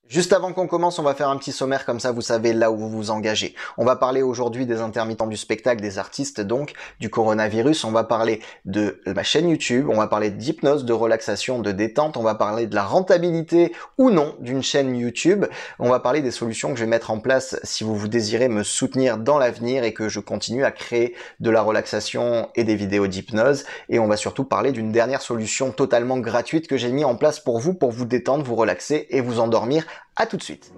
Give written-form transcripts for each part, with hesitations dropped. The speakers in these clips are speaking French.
Juste avant qu'on commence, on va faire un petit sommaire comme ça, vous savez là où vous vous engagez. On va parler aujourd'hui des intermittents du spectacle, des artistes donc, du coronavirus. On va parler de ma chaîne YouTube, on va parler d'hypnose, de relaxation, de détente. On va parler de la rentabilité ou non d'une chaîne YouTube. On va parler des solutions que je vais mettre en place si vous désirez me soutenir dans l'avenir et que je continue à créer de la relaxation et des vidéos d'hypnose. Et on va surtout parler d'une dernière solution totalement gratuite que j'ai mis en place pour vous détendre, vous relaxer et vous endormir. À tout de suite.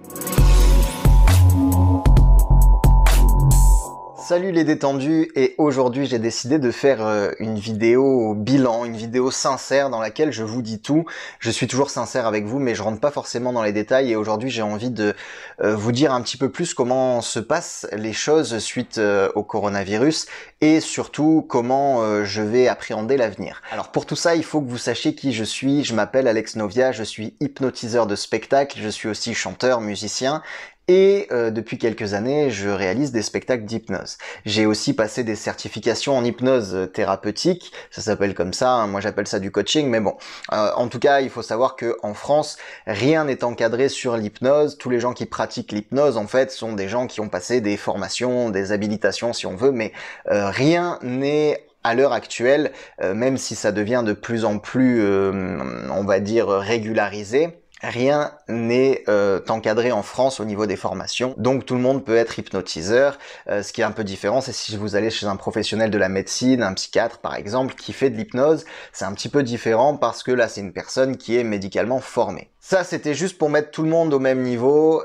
Salut les détendus, et aujourd'hui j'ai décidé de faire une vidéo bilan, une vidéo sincère dans laquelle je vous dis tout. Je suis toujours sincère avec vous, mais je rentre pas forcément dans les détails, et aujourd'hui j'ai envie de vous dire un petit peu plus comment se passent les choses suite au coronavirus, et surtout comment je vais appréhender l'avenir. Alors pour tout ça, il faut que vous sachiez qui je suis. Je m'appelle Alex Novia, je suis hypnotiseur de spectacle, je suis aussi chanteur, musicien, et depuis quelques années, je réalise des spectacles d'hypnose. J'ai aussi passé des certifications en hypnose thérapeutique, ça s'appelle comme ça, hein, moi j'appelle ça du coaching, mais bon. En tout cas, il faut savoir que en France, rien n'est encadré sur l'hypnose. Tous les gens qui pratiquent l'hypnose, en fait, sont des gens qui ont passé des formations, des habilitations si on veut, mais rien n'est à l'heure actuelle, même si ça devient de plus en plus, on va dire, régularisé. Rien n'est encadré en France au niveau des formations, donc tout le monde peut être hypnotiseur. Ce qui est un peu différent, c'est si vous allez chez un professionnel de la médecine, un psychiatre par exemple, qui fait de l'hypnose, c'est un petit peu différent parce que là c'est une personne qui est médicalement formée. Ça, c'était juste pour mettre tout le monde au même niveau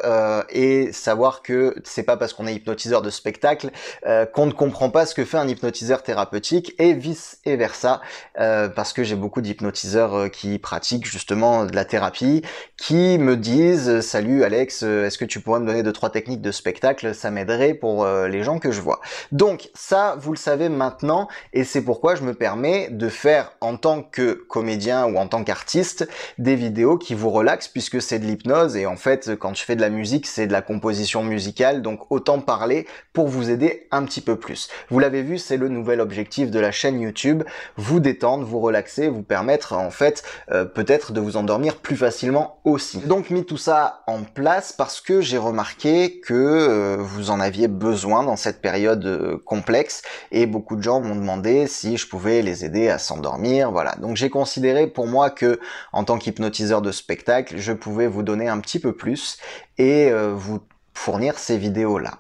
et savoir que c'est pas parce qu'on est hypnotiseur de spectacle qu'on ne comprend pas ce que fait un hypnotiseur thérapeutique, et vice versa, parce que j'ai beaucoup d'hypnotiseurs qui pratiquent justement de la thérapie, qui me disent « Salut Alex, est-ce que tu pourrais me donner 2-3 techniques de spectacle? Ça m'aiderait pour les gens que je vois. » Donc ça, vous le savez maintenant, et c'est pourquoi je me permets de faire en tant que comédien ou en tant qu'artiste des vidéos qui vous relaxent, puisque c'est de l'hypnose, et en fait quand je fais de la musique, c'est de la composition musicale, donc autant parler pour vous aider un petit peu plus. Vous l'avez vu, c'est le nouvel objectif de la chaîne YouTube, vous détendre, vous relaxer, vous permettre en fait peut-être de vous endormir plus facilement aussi. Donc mis tout ça en place parce que j'ai remarqué que vous en aviez besoin dans cette période complexe, et beaucoup de gens m'ont demandé si je pouvais les aider à s'endormir, voilà. Donc j'ai considéré pour moi que en tant qu'hypnotiseur de spectacle, je pouvais vous donner un petit peu plus et vous fournir ces vidéos-là.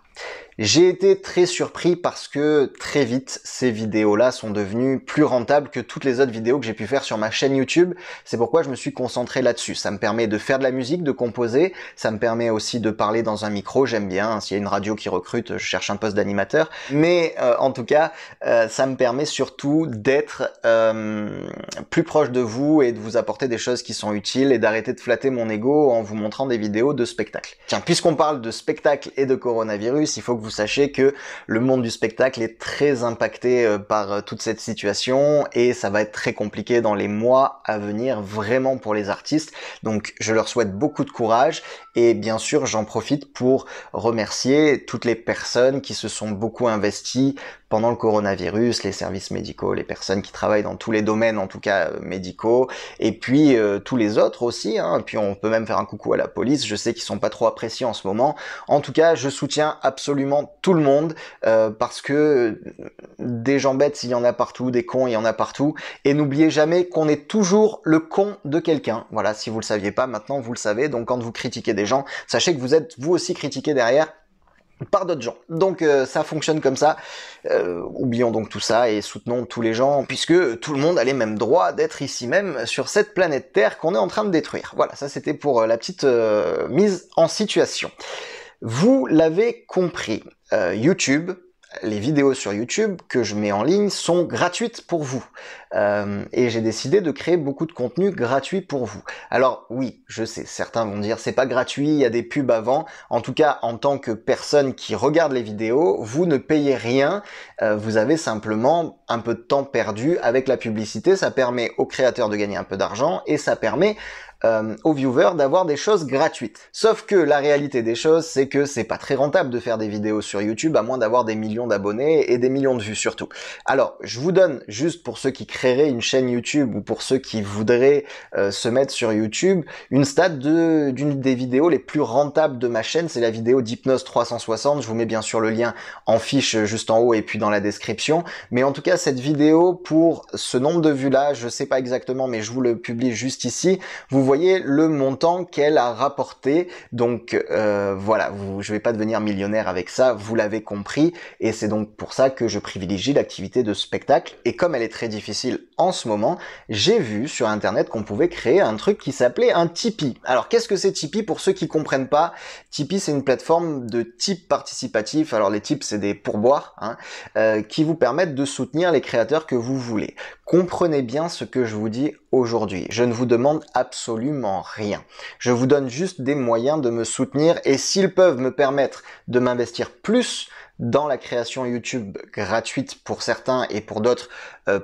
J'ai été très surpris parce que très vite, ces vidéos-là sont devenues plus rentables que toutes les autres vidéos que j'ai pu faire sur ma chaîne YouTube. C'est pourquoi je me suis concentré là-dessus. Ça me permet de faire de la musique, de composer. Ça me permet aussi de parler dans un micro. J'aime bien. S'il y a une radio qui recrute, je cherche un poste d'animateur. Mais en tout cas, ça me permet surtout d'être plus proche de vous et de vous apporter des choses qui sont utiles et d'arrêter de flatter mon ego en vous montrant des vidéos de spectacle. Tiens, puisqu'on parle de spectacle et de coronavirus, il faut que vous sachiez que le monde du spectacle est très impacté par toute cette situation, et ça va être très compliqué dans les mois à venir, vraiment pour les artistes. Donc je leur souhaite beaucoup de courage, et bien sûr j'en profite pour remercier toutes les personnes qui se sont beaucoup investies pendant le coronavirus, les services médicaux, les personnes qui travaillent dans tous les domaines, en tout cas médicaux, et puis tous les autres aussi, hein. Puis on peut même faire un coucou à la police, je sais qu'ils sont pas trop appréciés en ce moment. En tout cas, je soutiens absolument tout le monde, parce que des gens bêtes, il y en a partout, des cons, il y en a partout, et n'oubliez jamais qu'on est toujours le con de quelqu'un. Voilà, si vous le saviez pas, maintenant vous le savez. Donc quand vous critiquez des gens, sachez que vous êtes vous aussi critiqué derrière par d'autres gens. Donc ça fonctionne comme ça. Oublions donc tout ça et soutenons tous les gens, puisque tout le monde a les mêmes droits d'être ici même sur cette planète Terre qu'on est en train de détruire. Voilà, ça c'était pour la petite mise en situation. Vous l'avez compris, YouTube, les vidéos sur YouTube que je mets en ligne sont gratuites pour vous. Et j'ai décidé de créer beaucoup de contenu gratuit pour vous. Alors oui, je sais, certains vont dire c'est pas gratuit, il y a des pubs avant. En tout cas, en tant que personne qui regarde les vidéos, vous ne payez rien. Vous avez simplement un peu de temps perdu avec la publicité. Ça permet aux créateurs de gagner un peu d'argent, et ça permet aux viewers d'avoir des choses gratuites. Sauf que la réalité des choses, c'est que c'est pas très rentable de faire des vidéos sur YouTube, à moins d'avoir des millions d'abonnés et des millions de vues surtout. Alors, je vous donne, juste pour ceux qui créeraient une chaîne YouTube ou pour ceux qui voudraient se mettre sur YouTube, une stat d'une des vidéos les plus rentables de ma chaîne, c'est la vidéo d'Hypnose 360. Je vous mets bien sûr le lien en fiche juste en haut et puis dans la description. Mais en tout cas, cette vidéo, pour ce nombre de vues là, je sais pas exactement, mais je vous le publie juste ici, vous voyez le montant qu'elle a rapporté. Donc voilà, je vais pas devenir millionnaire avec ça, vous l'avez compris, et c'est donc pour ça que je privilégie l'activité de spectacle. Et comme elle est très difficile en ce moment, j'ai vu sur internet qu'on pouvait créer un truc qui s'appelait un Tipeee. Alors qu'est-ce que c'est Tipeee pour ceux qui comprennent pas? Tipeee, c'est une plateforme de type participatif. Alors les types, c'est des pourboires qui vous permettent de soutenir les créateurs que vous voulez. Comprenez bien ce que je vous dis aujourd'hui. Je ne vous demande absolument rien. Je vous donne juste des moyens de me soutenir, et s'ils peuvent me permettre de m'investir plus dans la création YouTube gratuite pour certains et pour d'autres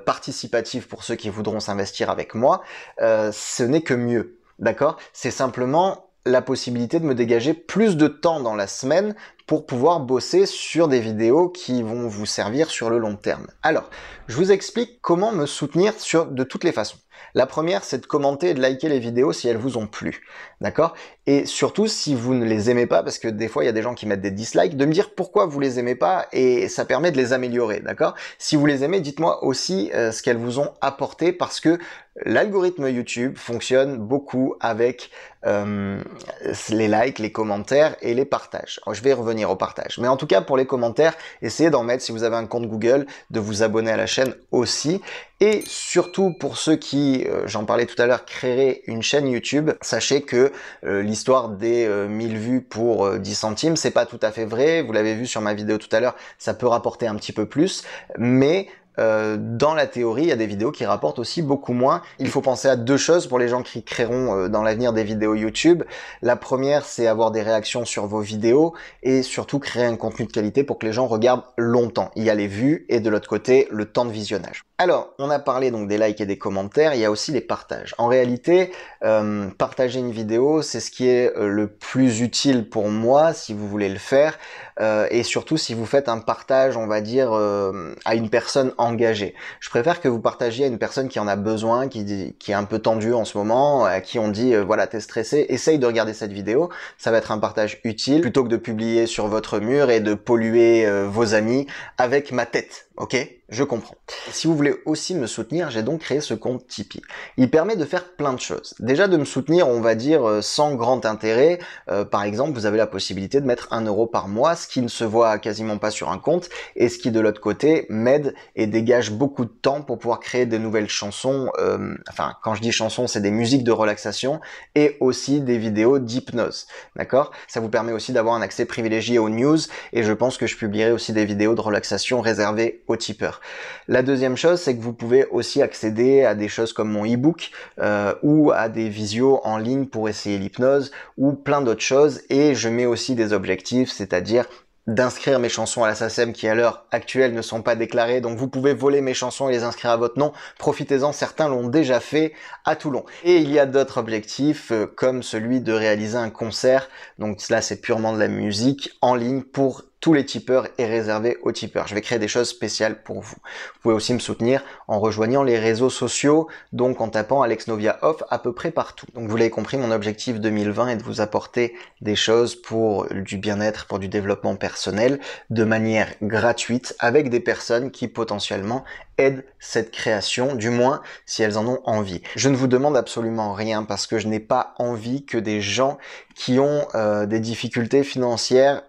participative pour ceux qui voudront s'investir avec moi, ce n'est que mieux. D'accord? C'est simplement la possibilité de me dégager plus de temps dans la semaine pour pouvoir bosser sur des vidéos qui vont vous servir sur le long terme. Alors, je vous explique comment me soutenir de toutes les façons. La première, c'est de commenter et de liker les vidéos si elles vous ont plu, d'accord? Et surtout, si vous ne les aimez pas, parce que des fois, il y a des gens qui mettent des dislikes, de me dire pourquoi vous les aimez pas, et ça permet de les améliorer, d'accord? Si vous les aimez, dites-moi aussi ce qu'elles vous ont apporté, parce que l'algorithme YouTube fonctionne beaucoup avec les likes, les commentaires et les partages. Alors, je vais revenir au partage. Mais en tout cas, pour les commentaires, essayez d'en mettre si vous avez un compte Google, de vous abonner à la chaîne aussi. Et surtout pour ceux qui, j'en parlais tout à l'heure, créeraient une chaîne YouTube, sachez que l'histoire des 1000 vues pour 10 centimes, c'est pas tout à fait vrai. Vous l'avez vu sur ma vidéo tout à l'heure, ça peut rapporter un petit peu plus, mais dans la théorie, il y a des vidéos qui rapportent aussi beaucoup moins. Il faut penser à deux choses pour les gens qui créeront dans l'avenir des vidéos YouTube. La première, c'est avoir des réactions sur vos vidéos et surtout créer un contenu de qualité pour que les gens regardent longtemps. Il y a les vues et de l'autre côté, le temps de visionnage. Alors, on a parlé donc des likes et des commentaires, il y a aussi les partages. En réalité, partager une vidéo, c'est ce qui est le plus utile pour moi si vous voulez le faire, et surtout si vous faites un partage, on va dire, à une personne engagée. Je préfère que vous partagiez à une personne qui en a besoin, qui est un peu tendue en ce moment, à qui on dit, voilà, t'es stressé, essaye de regarder cette vidéo, ça va être un partage utile, plutôt que de publier sur votre mur et de polluer vos amis avec ma tête. Ok, je comprends. Si vous voulez aussi me soutenir, j'ai donc créé ce compte Tipeee. Il permet de faire plein de choses. Déjà de me soutenir, on va dire, sans grand intérêt. Par exemple, vous avez la possibilité de mettre 1 euro par mois, ce qui ne se voit quasiment pas sur un compte, et ce qui de l'autre côté m'aide et dégage beaucoup de temps pour pouvoir créer des nouvelles chansons. Enfin, quand je dis chansons, c'est des musiques de relaxation et aussi des vidéos d'hypnose. D'accord? Ça vous permet aussi d'avoir un accès privilégié aux news, et je pense que je publierai aussi des vidéos de relaxation réservées aux tipeurs. La deuxième chose, c'est que vous pouvez aussi accéder à des choses comme mon e-book ou à des visios en ligne pour essayer l'hypnose ou plein d'autres choses, et je mets aussi des objectifs, c'est-à-dire d'inscrire mes chansons à la SACEM qui à l'heure actuelle ne sont pas déclarées, donc vous pouvez voler mes chansons et les inscrire à votre nom, profitez-en, certains l'ont déjà fait à Toulon. Et il y a d'autres objectifs comme celui de réaliser un concert, donc là c'est purement de la musique en ligne pour tous les tipeurs et réservé aux tipeurs. Je vais créer des choses spéciales pour vous. Vous pouvez aussi me soutenir en rejoignant les réseaux sociaux, donc en tapant Alex Novia Off à peu près partout. Donc vous l'avez compris, mon objectif 2020 est de vous apporter des choses pour du bien-être, pour du développement personnel, de manière gratuite, avec des personnes qui potentiellement aident cette création, du moins si elles en ont envie. Je ne vous demande absolument rien parce que je n'ai pas envie que des gens qui ont des difficultés financières,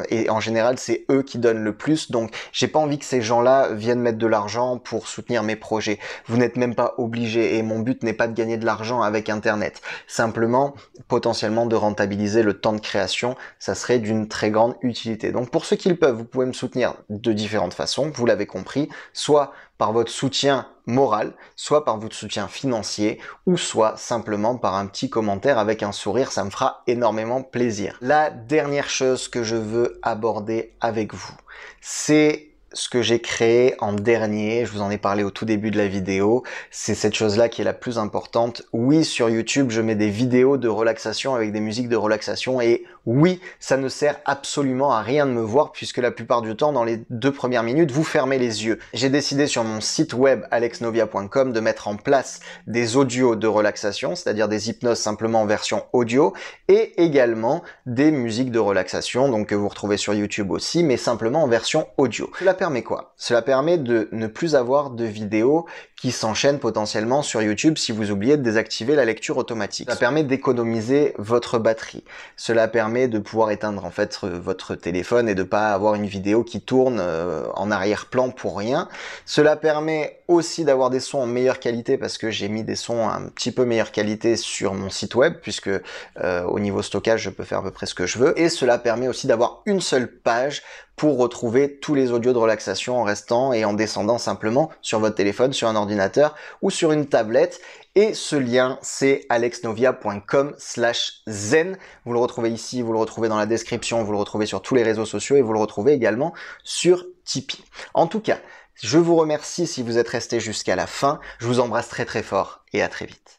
et en général c'est eux qui donnent le plus, donc j'ai pas envie que ces gens-là viennent mettre de l'argent pour soutenir mes projets. Vous n'êtes même pas obligés, et mon but n'est pas de gagner de l'argent avec internet, simplement potentiellement de rentabiliser le temps de création, ça serait d'une très grande utilité. Donc pour ceux qui le peuvent, vous pouvez me soutenir de différentes façons, vous l'avez compris, soit par votre soutien moral, soit par votre soutien financier, ou soit simplement par un petit commentaire avec un sourire, ça me fera énormément plaisir. La dernière chose que je veux aborder avec vous, c'est ce que j'ai créé en dernier, je vous en ai parlé au tout début de la vidéo, c'est cette chose-là qui est la plus importante. Oui, sur YouTube, je mets des vidéos de relaxation avec des musiques de relaxation et oui, ça ne sert absolument à rien de me voir puisque la plupart du temps, dans les 2 premières minutes, vous fermez les yeux. J'ai décidé sur mon site web alexnovia.com de mettre en place des audios de relaxation, c'est-à-dire des hypnoses simplement en version audio et également des musiques de relaxation, donc que vous retrouvez sur YouTube aussi, mais simplement en version audio. Cela permet quoi? Cela permet de ne plus avoir de vidéos qui s'enchaînent potentiellement sur YouTube si vous oubliez de désactiver la lecture automatique. Cela permet d'économiser votre batterie. Cela permet de pouvoir éteindre en fait votre téléphone et de pas avoir une vidéo qui tourne en arrière-plan pour rien. Cela permet aussi d'avoir des sons en meilleure qualité parce que j'ai mis des sons un petit peu meilleure qualité sur mon site web puisque au niveau stockage je peux faire à peu près ce que je veux. Et cela permet aussi d'avoir une seule page pour retrouver tous les audios de relaxation en restant et en descendant simplement sur votre téléphone, sur un ordinateur ou sur une tablette. Et ce lien, c'est alexnovia.com/zen. Vous le retrouvez ici, vous le retrouvez dans la description, vous le retrouvez sur tous les réseaux sociaux et vous le retrouvez également sur Tipeee. En tout cas, je vous remercie si vous êtes resté jusqu'à la fin. Je vous embrasse très très fort et à très vite.